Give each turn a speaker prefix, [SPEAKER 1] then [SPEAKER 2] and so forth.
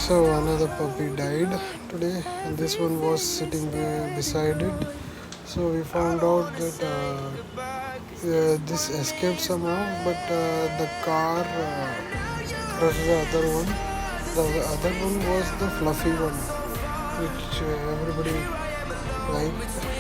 [SPEAKER 1] So another puppy died today, and this one was sitting beside it. So we found out that this escaped somehow, but the car crushed the other one. The other one was the fluffy one, which everybody liked.